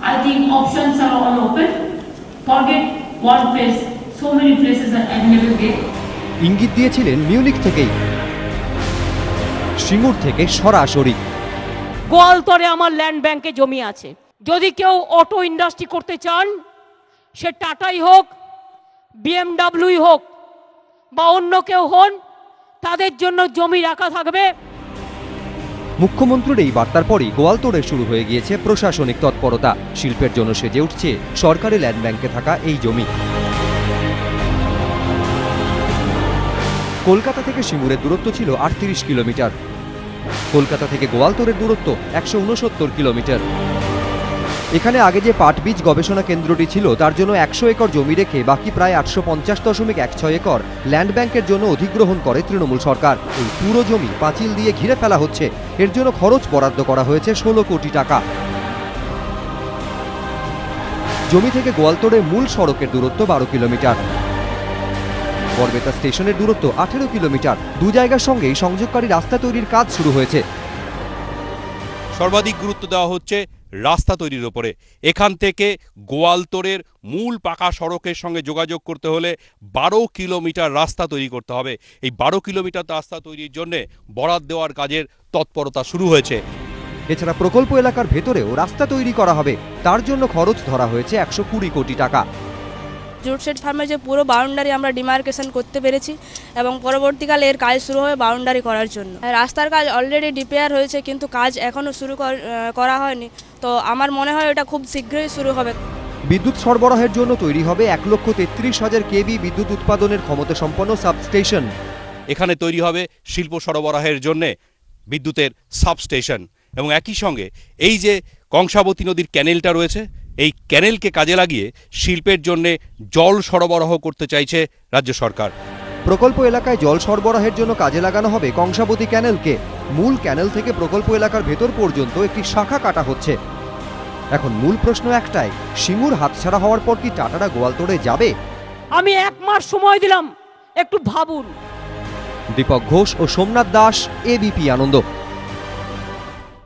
I think options are all open. Forget one place. So many places are available there. ইঙ্গিত দিয়েছিলেন Munich থেকেই, সিঙ্গুর থেকে সরাসরি। গোয়ালতরে আমার ল্যান্ড ব্যাংকে জমি আছে, যদি কেউ অটো ইন্ডাস্ট্রি করতে চান, সে টাটাই হোক, বিএমডাব্লিউ হোক বা অন্য কেউ হন, তাদের জন্য জমি রাখা থাকবে। মুখ্যমন্ত্রীর এই বার্তার পরই গোয়ালতোড়ে শুরু হয়ে গিয়েছে প্রশাসনিক তৎপরতা। শিল্পের জন্য সেজে উঠছে সরকারি ল্যান্ড ব্যাংকে থাকা এই জমি। কলকাতা থেকে সিঙ্গুরের দূরত্ব ছিল ৩৮ কিলোমিটার, কলকাতা থেকে গোয়ালতোড়ের দূরত্ব ১৬৯ কিলোমিটার। এখানে আগে যে পাট বীজ গবেষণা কেন্দ্রটি ছিল তার জন্য ১০০ একর জমি রেখে বাকি প্রায় ৮৫০.১৬ একর ল্যান্ড ব্যাংকের জন্য অধিগ্রহণ করে তৃণমূল সরকার। এই পুরো জমি পাঁচিল দিয়ে ঘিরে ফেলা হচ্ছে। এর জন্য খরচ বরাদ্দ করা হয়েছে ১৬ কোটি টাকা। জমি থেকে গোয়ালতোড়ে মূল সড়কের দূরত্ব ১২ কিলোমিটার, বরবেতা স্টেশনের দূরত্ব ১৮ কিলোমিটার। দু জায়গার সঙ্গেই সংযোগকারী রাস্তা তৈরির কাজ শুরু হয়েছে। সর্বাধিক গুরুত্ব দেওয়া হচ্ছে রাস্তা তৈরির ওপরে। এখান থেকে গোয়ালতোড়ের মূল পাকা সড়কের সঙ্গে যোগাযোগ করতে হলে ১২ কিলোমিটার রাস্তা তৈরি করতে হবে। এই ১২ কিলোমিটার রাস্তা তৈরির জন্য বরাদ দেওয়ার কাজের তৎপরতা শুরু হয়েছে। এছাড়া প্রকল্প এলাকার ভেতরেও রাস্তা তৈরি করা হবে, তার জন্য খরচ ধরা হয়েছে ১২০ কোটি টাকা। জুট সেট ফার্মের যে পুরো বাউন্ডারি আমরা ডিমার্কেশন করতে পেরেছি এবং পরবর্তীকালে এর কাজ শুরু হবে বাউন্ডারি করার জন্য। রাস্তার কাজ অলরেডি ডিপেয়ার হয়েছে, কিন্তু কাজ এখনও শুরু করা হয়নি। তো আমার মনে হয় এটা খুব শীঘ্রই শুরু হবে। বিদ্যুৎ সরবরাহের জন্য তৈরি হবে ১,৩৩,০০০ কেভি বিদ্যুৎ উৎপাদনের ক্ষমতা সম্পন্ন সাবস্টেশন। এখানে তৈরি হবে শিল্প সরবরাহের জন্যে বিদ্যুতের সাবস্টেশন এবং একই সঙ্গে এই যে কংসাবতী নদীর ক্যানেলটা রয়েছে, এই ক্যানেলকে কাজে লাগিয়ে শিল্পের জন্য জল সরবরাহ করতে চাইছে রাজ্য সরকার। প্রকল্প এলাকায় জল সরবরাহের জন্য কাজে লাগানো হবে কংসাবতী ক্যানেলকে। মূল ক্যানেল থেকে প্রকল্প এলাকার ভেতর পর্যন্ত একটি শাখা কাটা হচ্ছে। এখন মূল প্রশ্ন একটাই, সিঙ্গুর হাতছাড়া হওয়ার পর কি টাটারা গোয়ালতোড়ে যাবে? আমি ১ মাস সময় দিলাম, একটু ভাবুন। দীপক ঘোষ ও সোমনাথ দাস, এবিপি আনন্দ।